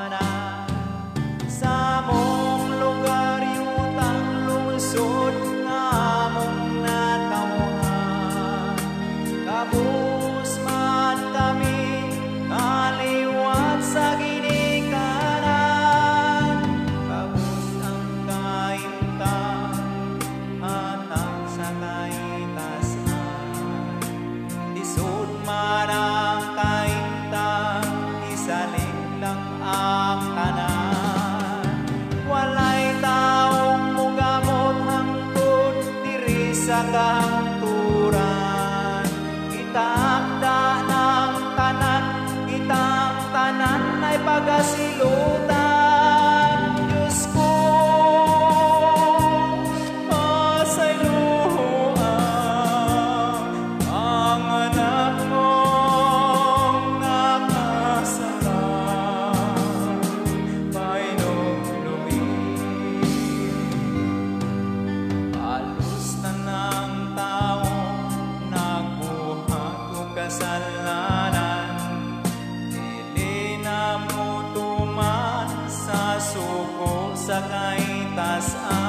tanan. Sa mong lugar yutang lungsod nga mong natawhan. Kabus man kami kaliwat sa ginikanan. Kabus ang kaintan atang sa kaitasan. Isod man ang kaintan, isaling lang ang tanan. Walay taong mugamot hangtod diri sa kahangturan. Itakda ng tanan, itang tanan ay pagasilutan. Diyos ko, pasayloan ang anak mong nakasalan. Painumlumi, halos na ng tao nagbuhat o kasalanan. Dili na mo tuman sa suko sa kaitasan.